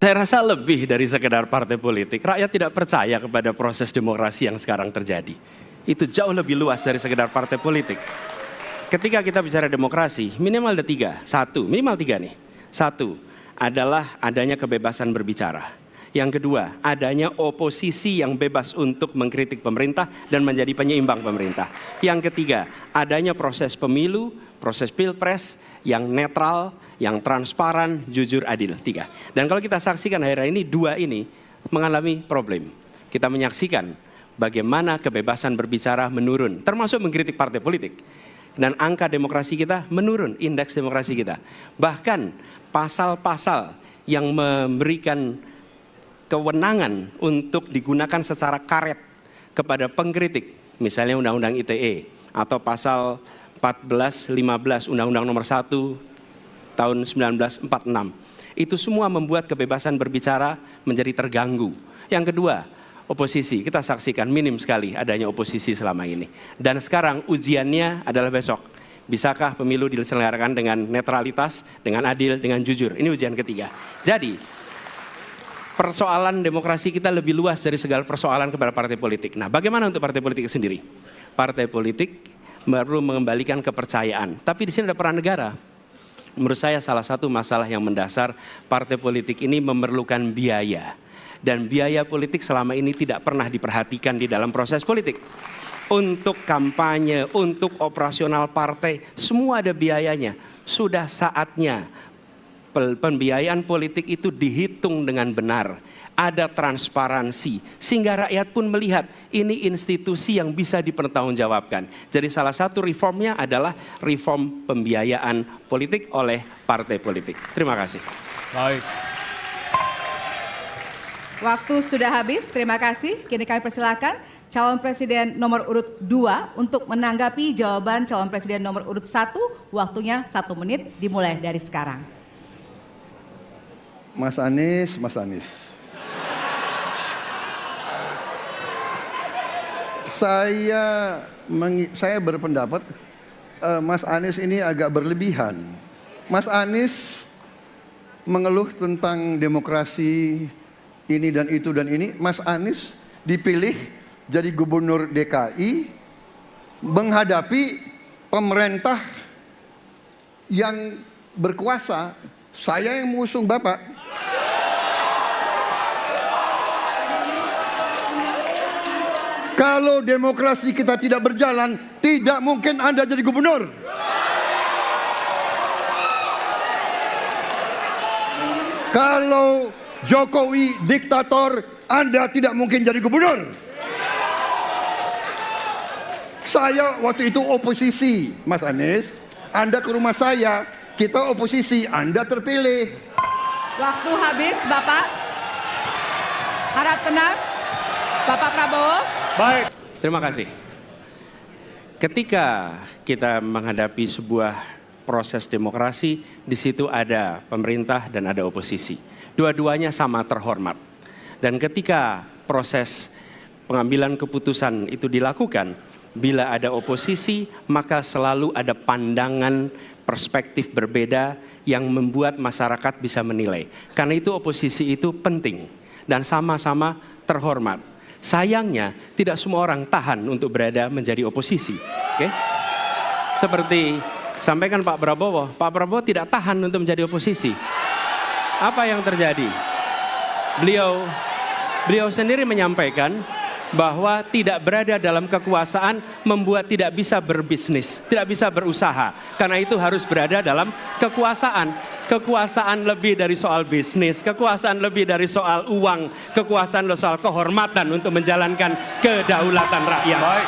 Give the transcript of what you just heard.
Saya rasa lebih dari sekedar partai politik. Rakyat tidak percaya kepada proses demokrasi yang sekarang terjadi. Itu jauh lebih luas dari sekedar partai politik. Ketika kita bicara demokrasi, minimal ada tiga. Minimal tiga nih. Satu adalah adanya kebebasan berbicara. Yang kedua, adanya oposisi yang bebas untuk mengkritik pemerintah dan menjadi penyeimbang pemerintah. Yang ketiga, adanya proses pemilu, proses pilpres yang netral, yang transparan, jujur, adil. Tiga. Dan kalau kita saksikan akhir-akhir ini, dua ini mengalami problem. Kita menyaksikan bagaimana kebebasan berbicara menurun, termasuk mengkritik partai politik. Dan angka demokrasi kita menurun, indeks demokrasi kita. Bahkan pasal-pasal yang memberikan kewenangan untuk digunakan secara karet kepada pengkritik, misalnya Undang-Undang ITE atau pasal 14, 15 Undang-Undang nomor 1 tahun 1946. Itu semua membuat kebebasan berbicara menjadi terganggu. Yang kedua, oposisi. Kita saksikan minim sekali adanya oposisi selama ini. Dan sekarang ujiannya adalah besok. Bisakah pemilu diselenggarakan dengan netralitas, dengan adil, dengan jujur? Ini ujian ketiga. Jadi persoalan demokrasi kita lebih luas dari segala persoalan kepada partai politik. Nah, bagaimana untuk partai politik sendiri? Partai politik perlu mengembalikan kepercayaan. Tapi di sini ada peran negara. Menurut saya salah satu masalah yang mendasar partai politik ini memerlukan biaya. Dan biaya politik selama ini tidak pernah diperhatikan di dalam proses politik. Untuk kampanye, untuk operasional partai, semua ada biayanya. Sudah saatnya pembiayaan politik itu dihitung dengan benar. Ada transparansi, sehingga rakyat pun melihat ini institusi yang bisa dipertanggungjawabkan. Jadi salah satu reformnya adalah reform pembiayaan politik oleh partai politik. Terima kasih. Baik. Waktu sudah habis, terima kasih. Kini kami persilakan calon presiden nomor urut 2 untuk menanggapi jawaban calon presiden nomor urut 1. Waktunya 1 menit, dimulai dari sekarang. Mas Anies. Saya berpendapat Mas Anies ini agak berlebihan. Mas Anies mengeluh tentang demokrasi ini dan itu dan ini. Mas Anies dipilih jadi gubernur DKI menghadapi pemerintah yang berkuasa. Saya yang mengusung Bapak. Kalau demokrasi kita tidak berjalan, tidak mungkin Anda jadi gubernur. Kalau Jokowi diktator, Anda tidak mungkin jadi gubernur. Saya waktu itu oposisi, Mas Anies. Anda ke rumah saya, kita oposisi, Anda terpilih. Waktu habis, Bapak. Harap tenang, Bapak Prabowo. Baik. Terima kasih. Ketika kita menghadapi sebuah proses demokrasi, di situ ada pemerintah dan ada oposisi. Dua-duanya sama terhormat. Dan ketika proses pengambilan keputusan itu dilakukan, bila ada oposisi, maka selalu ada pandangan perspektif berbeda yang membuat masyarakat bisa menilai. Karena itu oposisi itu penting dan sama-sama terhormat. Sayangnya tidak semua orang tahan untuk berada menjadi oposisi. Oke? Seperti sampaikan Pak Prabowo tidak tahan untuk menjadi oposisi. Apa yang terjadi? Beliau sendiri menyampaikan bahwa tidak berada dalam kekuasaan membuat tidak bisa berbisnis, tidak bisa berusaha. Karena itu harus berada dalam kekuasaan. Kekuasaan lebih dari soal bisnis, kekuasaan lebih dari soal uang, kekuasaan soal kehormatan untuk menjalankan kedaulatan rakyat. Baik.